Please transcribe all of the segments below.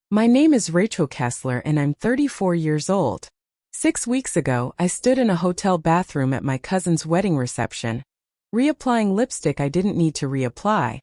My name is Rachel Kessler and I'm 34 years old. 6 weeks ago, I stood in a hotel bathroom at my cousin's wedding reception, reapplying lipstick I didn't need to reapply,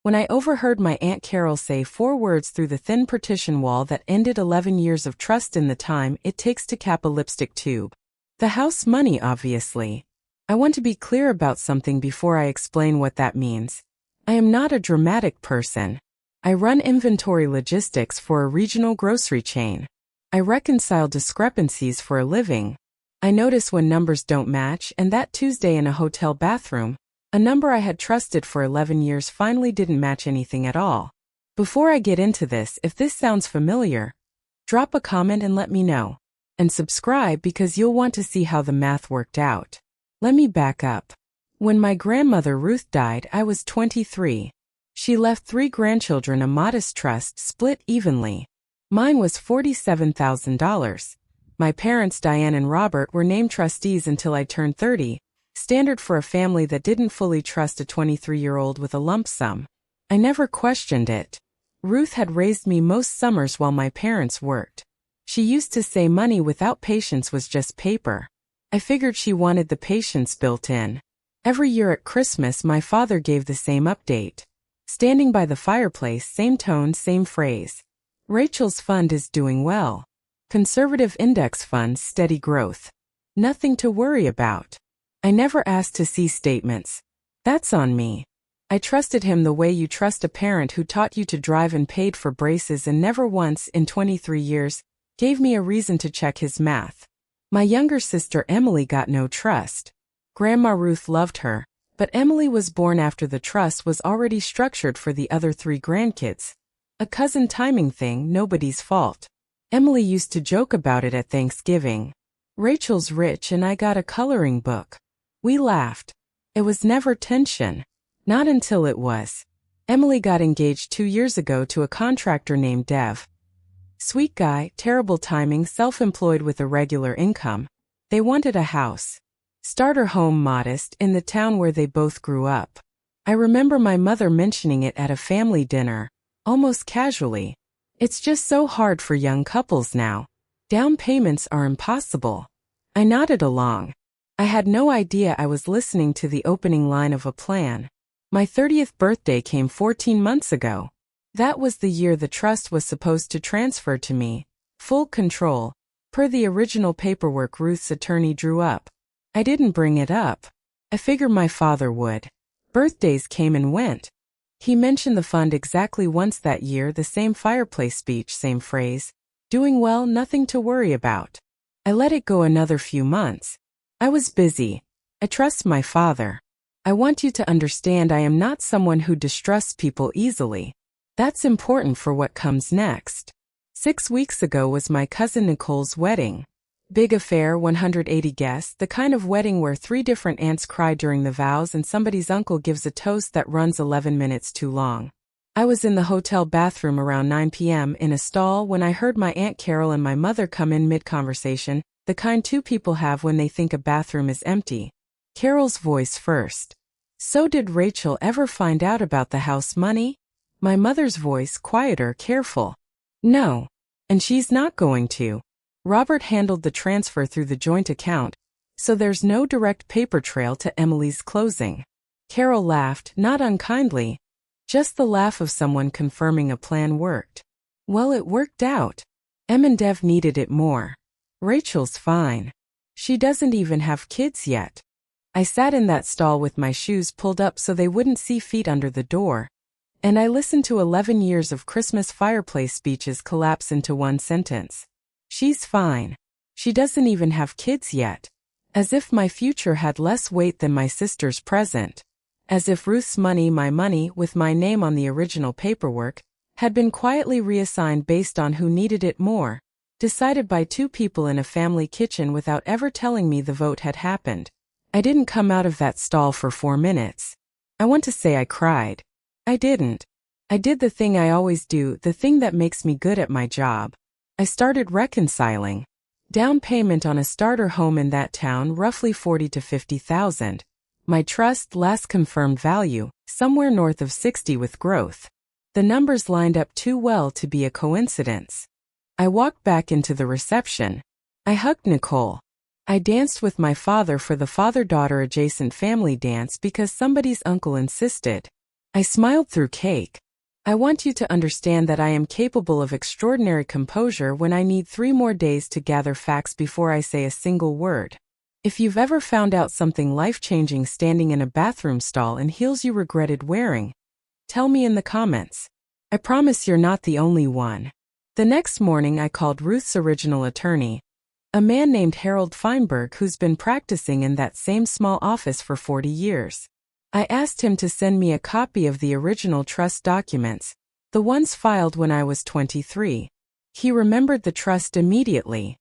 when I overheard my Aunt Carol say 4 words through the thin partition wall that ended 11 years of trust in the time it takes to cap a lipstick tube. The house money, obviously. I want to be clear about something before I explain what that means. I am not a dramatic person. I run inventory logistics for a regional grocery chain. I reconcile discrepancies for a living. I notice when numbers don't match, and that Tuesday in a hotel bathroom, a number I had trusted for 11 years finally didn't match anything at all. Before I get into this, if this sounds familiar, drop a comment and let me know. And subscribe because you'll want to see how the math worked out. Let me back up. When my grandmother Ruth died, I was 23. She left 3 grandchildren a modest trust split evenly. Mine was $47,000. My parents Diane and Robert were named trustees until I turned 30, standard for a family that didn't fully trust a 23-year-old with a lump sum. I never questioned it. Ruth had raised me most summers while my parents worked. She used to say money without patience was just paper. I figured she wanted the patience built in. Every year at Christmas my father gave the same update. Standing by the fireplace, same tone, same phrase. Rachel's fund is doing well. Conservative index funds, steady growth. Nothing to worry about. I never asked to see statements. That's on me. I trusted him the way you trust a parent who taught you to drive and paid for braces and never once, in 23 years, gave me a reason to check his math. My younger sister Emily got no trust. Grandma Ruth loved her, but Emily was born after the trust was already structured for the other 3 grandkids. A cousin timing thing, nobody's fault. Emily used to joke about it at Thanksgiving. Rachel's rich and I got a coloring book. We laughed. It was never tension. Not until it was. Emily got engaged 2 years ago to a contractor named Dev. Sweet guy, terrible timing, self-employed with a regular income. They wanted a house. Starter home modest in the town where they both grew up. I remember my mother mentioning it at a family dinner, almost casually. It's just so hard for young couples now. Down payments are impossible. I nodded along. I had no idea I was listening to the opening line of a plan. My 30th birthday came 14 months ago. That was the year the trust was supposed to transfer to me. Full control, per the original paperwork Ruth's attorney drew up. I didn't bring it up. I figured my father would. Birthdays came and went. He mentioned the fund exactly once that year, the same fireplace speech, same phrase. Doing well, nothing to worry about. I let it go another few months. I was busy. I trust my father. I want you to understand I am not someone who distrusts people easily. That's important for what comes next. 6 weeks ago was my cousin Nicole's wedding. Big affair, 180 guests, the kind of wedding where 3 different aunts cry during the vows and somebody's uncle gives a toast that runs 11 minutes too long. I was in the hotel bathroom around 9 p.m. in a stall when I heard my Aunt Carol and my mother come in mid-conversation, the kind 2 people have when they think a bathroom is empty. Carol's voice first. So did Rachel ever find out about the house money? My mother's voice, quieter, careful. No. And she's not going to. Robert handled the transfer through the joint account, so there's no direct paper trail to Emily's closing. Carol laughed, not unkindly. Just the laugh of someone confirming a plan worked. Well, it worked out. Em and Dev needed it more. Rachel's fine. She doesn't even have kids yet. I sat in that stall with my shoes pulled up so they wouldn't see feet under the door. And I listened to 11 years of Christmas fireplace speeches collapse into one sentence. She's fine. She doesn't even have kids yet. As if my future had less weight than my sister's present. As if Ruth's money, my money, with my name on the original paperwork, had been quietly reassigned based on who needed it more, decided by 2 people in a family kitchen without ever telling me the vote had happened. I didn't come out of that stall for 4 minutes. I want to say I cried. I didn't. I did the thing I always do, the thing that makes me good at my job. I started reconciling. Down payment on a starter home in that town, roughly $40,000 to $50,000. My trust, last confirmed value, somewhere north of 60 with growth. The numbers lined up too well to be a coincidence. I walked back into the reception. I hugged Nicole. I danced with my father for the father-daughter adjacent family dance because somebody's uncle insisted. I smiled through cake. I want you to understand that I am capable of extraordinary composure when I need 3 more days to gather facts before I say a single word. If you've ever found out something life-changing standing in a bathroom stall in heels you regretted wearing, tell me in the comments. I promise you're not the only one. The next morning I called Ruth's original attorney, a man named Harold Feinberg who's been practicing in that same small office for 40 years. I asked him to send me a copy of the original trust documents, the ones filed when I was 23. He remembered the trust immediately.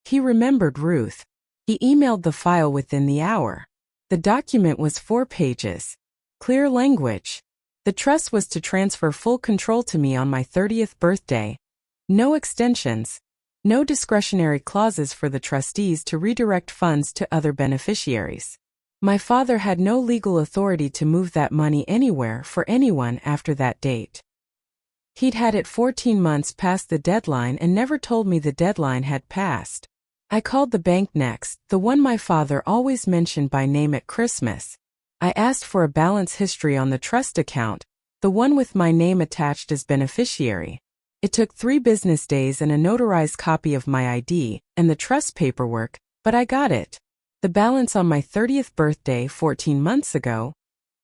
He remembered Ruth. He emailed the file within the hour. The document was 4 pages. Clear language. The trust was to transfer full control to me on my 30th birthday. No extensions. No discretionary clauses for the trustees to redirect funds to other beneficiaries. My father had no legal authority to move that money anywhere for anyone after that date. He'd had it 14 months past the deadline and never told me the deadline had passed. I called the bank next, the one my father always mentioned by name at Christmas. I asked for a balance history on the trust account, the one with my name attached as beneficiary. It took 3 business days and a notarized copy of my ID and the trust paperwork, but I got it. The balance on my 30th birthday 14 months ago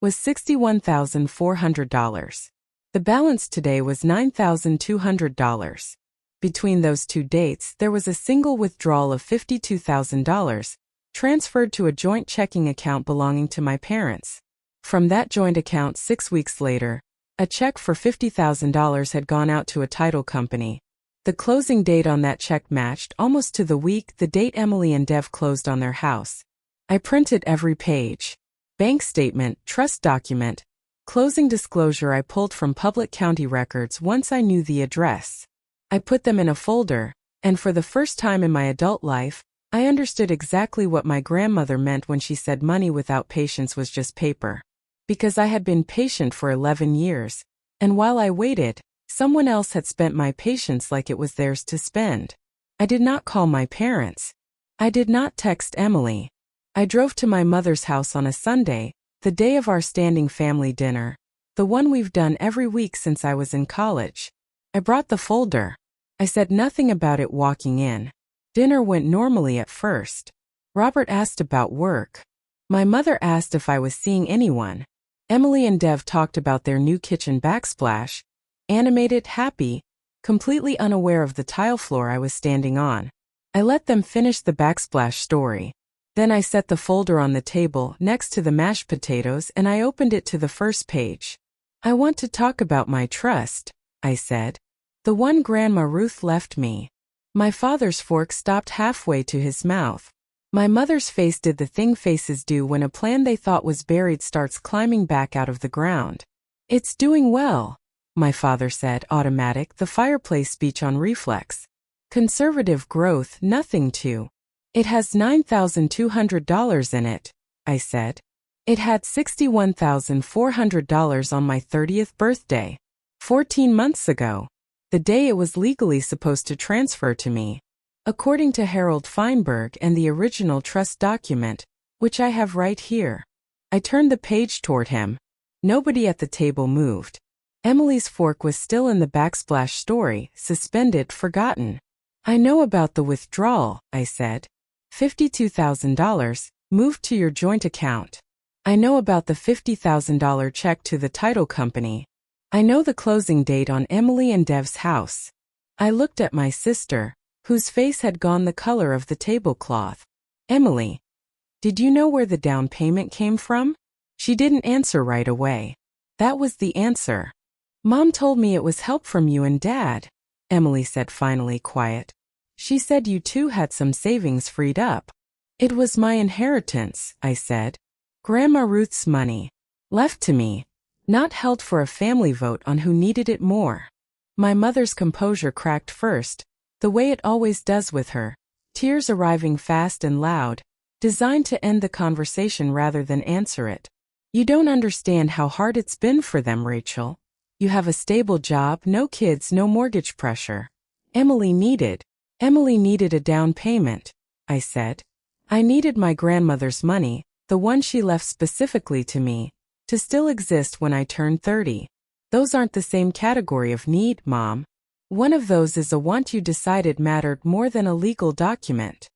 was $61,400. The balance today was $9,200. Between those 2 dates, there was a single withdrawal of $52,000, transferred to a joint checking account belonging to my parents. From that joint account 6 weeks later, a check for $50,000 had gone out to a title company. The closing date on that check matched almost to the week the date Emily and Dev closed on their house. I printed every page. Bank statement, trust document, closing disclosure I pulled from public county records once I knew the address. I put them in a folder, and for the first time in my adult life, I understood exactly what my grandmother meant when she said money without patience was just paper. Because I had been patient for 11 years, and while I waited, someone else had spent my patience like it was theirs to spend. I did not call my parents. I did not text Emily. I drove to my mother's house on a Sunday, the day of our standing family dinner, the one we've done every week since I was in college. I brought the folder. I said nothing about it walking in. Dinner went normally at first. Robert asked about work. My mother asked if I was seeing anyone. Emily and Dev talked about their new kitchen backsplash, animated, happy, completely unaware of the tile floor I was standing on. I let them finish the backsplash story. Then I set the folder on the table next to the mashed potatoes and I opened it to the first page. I want to talk about my trust, I said. The one Grandma Ruth left me. My father's fork stopped halfway to his mouth. My mother's face did the thing faces do when a plan they thought was buried starts climbing back out of the ground. It's doing well, my father said, automatic, the fireplace speech on reflex. Conservative growth, nothing to. It has $9,200 in it, I said. It had $61,400 on my 30th birthday. 14 months ago. The day it was legally supposed to transfer to me. According to Harold Feinberg and the original trust document, which I have right here. I turned the page toward him. Nobody at the table moved. Emily's fork was still in the backsplash story, suspended, forgotten. I know about the withdrawal, I said. $52,000, moved to your joint account. I know about the $50,000 check to the title company. I know the closing date on Emily and Dev's house. I looked at my sister, whose face had gone the color of the tablecloth. Emily, did you know where the down payment came from? She didn't answer right away. That was the answer. Mom told me it was help from you and Dad, Emily said finally, quiet. She said you two had some savings freed up. It was my inheritance, I said. Grandma Ruth's money. Left to me. Not held for a family vote on who needed it more. My mother's composure cracked first, the way it always does with her, tears arriving fast and loud, designed to end the conversation rather than answer it. You don't understand how hard it's been for them, Rachel. You have a stable job, no kids, no mortgage pressure. Emily needed a down payment, I said. I needed my grandmother's money, the one she left specifically to me, to still exist when I turned 30. Those aren't the same category of need, Mom. One of those is a want you decided mattered more than a legal document.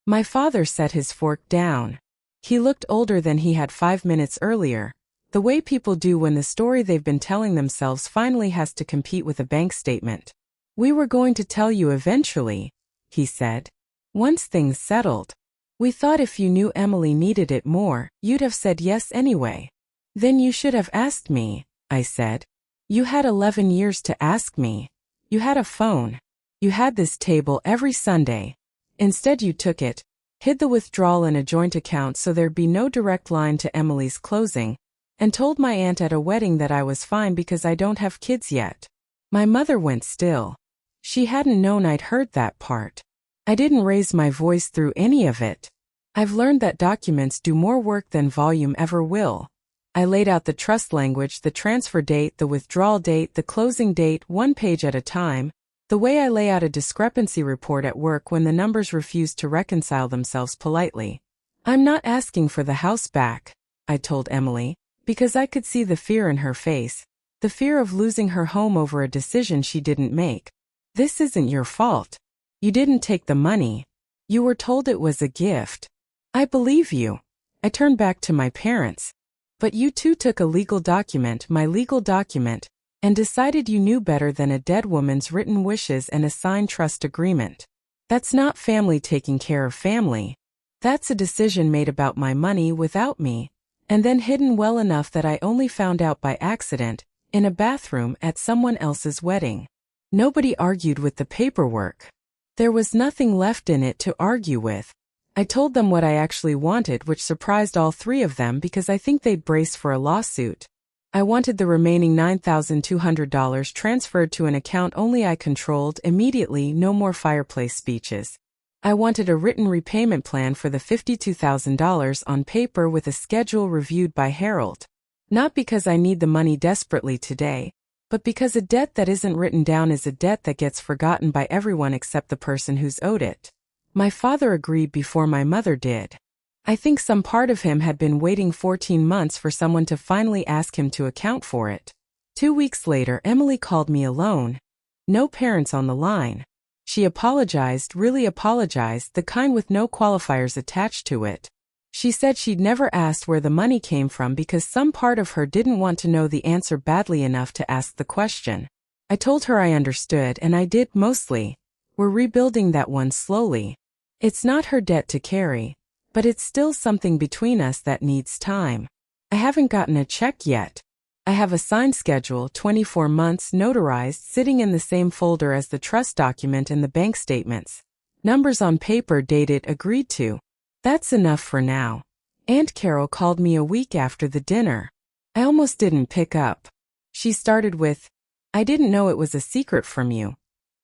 My father set his fork down. He looked older than he had 5 minutes earlier, the way people do when the story they've been telling themselves finally has to compete with a bank statement. We were going to tell you eventually, he said. Once things settled. We thought if you knew Emily needed it more, you'd have said yes anyway. Then you should have asked me, I said. You had 11 years to ask me. You had a phone. You had this table every Sunday. Instead you took it, hid the withdrawal in a joint account so there'd be no direct line to Emily's closing, and told my aunt at a wedding that I was fine because I don't have kids yet. My mother went still. She hadn't known I'd heard that part. I didn't raise my voice through any of it. I've learned that documents do more work than volume ever will. I laid out the trust language, the transfer date, the withdrawal date, the closing date, one page at a time, the way I lay out a discrepancy report at work when the numbers refuse to reconcile themselves politely. I'm not asking for the house back, I told Emily, because I could see the fear in her face, the fear of losing her home over a decision she didn't make. This isn't your fault. You didn't take the money. You were told it was a gift. I believe you. I turned back to my parents. But you too took a legal document, my legal document, and decided you knew better than a dead woman's written wishes and a signed trust agreement. That's not family taking care of family. That's a decision made about my money without me, and then hidden well enough that I only found out by accident, in a bathroom at someone else's wedding. Nobody argued with the paperwork. There was nothing left in it to argue with. I told them what I actually wanted, which surprised all three of them because I think they'd brace for a lawsuit. I wanted the remaining $9,200 transferred to an account only I controlled immediately, no more fireplace speeches. I wanted a written repayment plan for the $52,000 on paper with a schedule reviewed by Harold. Not because I need the money desperately today, but because a debt that isn't written down is a debt that gets forgotten by everyone except the person who's owed it. My father agreed before my mother did. I think some part of him had been waiting 14 months for someone to finally ask him to account for it. 2 weeks later, Emily called me alone. No parents on the line. She apologized, really apologized, the kind with no qualifiers attached to it. She said she'd never asked where the money came from because some part of her didn't want to know the answer badly enough to ask the question. I told her I understood, and I did mostly. We're rebuilding that one slowly. It's not her debt to carry, but it's still something between us that needs time. I haven't gotten a check yet. I have a signed schedule, 24 months, notarized, sitting in the same folder as the trust document and the bank statements. Numbers on paper dated agreed to. That's enough for now. Aunt Carol called me a week after the dinner. I almost didn't pick up. She started with, "I didn't know it was a secret from you,"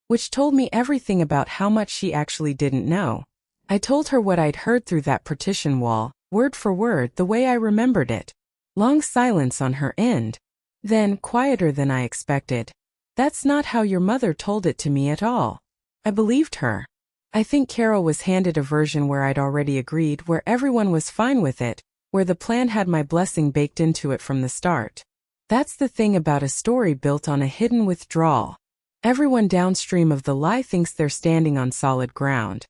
which told me everything about how much she actually didn't know. I told her what I'd heard through that partition wall, word for word, the way I remembered it. Long silence on her end. Then, quieter than I expected, "That's not how your mother told it to me at all." I believed her. I think Carol was handed a version where I'd already agreed, where everyone was fine with it, where the plan had my blessing baked into it from the start. That's the thing about a story built on a hidden withdrawal. Everyone downstream of the lie thinks they're standing on solid ground.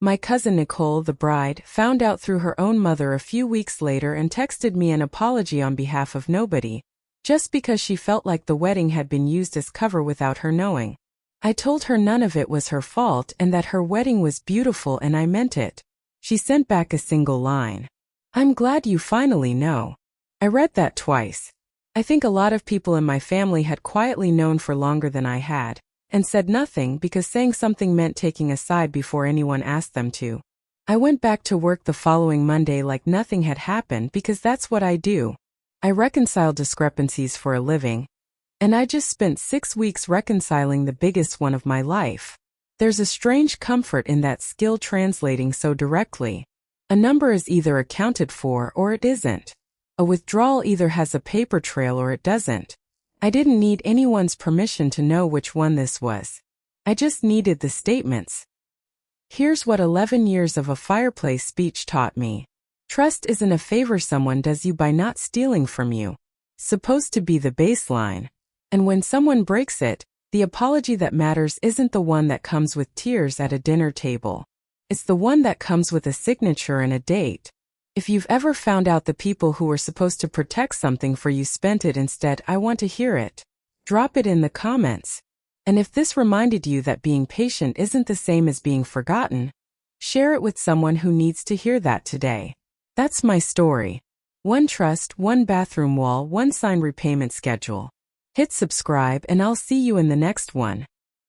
My cousin Nicole, the bride, found out through her own mother a few weeks later and texted me an apology on behalf of nobody, just because she felt like the wedding had been used as cover without her knowing. I told her none of it was her fault and that her wedding was beautiful, and I meant it. She sent back a single line. "I'm glad you finally know." I read that twice. I think a lot of people in my family had quietly known for longer than I had, and said nothing because saying something meant taking a side before anyone asked them to. I went back to work the following Monday like nothing had happened because that's what I do. I reconcile discrepancies for a living. And I just spent 6 weeks reconciling the biggest one of my life. There's a strange comfort in that skill, translating so directly. A number is either accounted for or it isn't. A withdrawal either has a paper trail or it doesn't. I didn't need anyone's permission to know which one this was. I just needed the statements. Here's what 11 years of a fireplace speech taught me. Trust isn't a favor someone does you by not stealing from you. Supposed to be the baseline. And when someone breaks it, the apology that matters isn't the one that comes with tears at a dinner table. It's the one that comes with a signature and a date. If you've ever found out the people who were supposed to protect something for you spent it instead, I want to hear it. Drop it in the comments. And if this reminded you that being patient isn't the same as being forgotten, share it with someone who needs to hear that today. That's my story. One trust, one bathroom wall, one sign repayment schedule. Hit subscribe and I'll see you in the next one.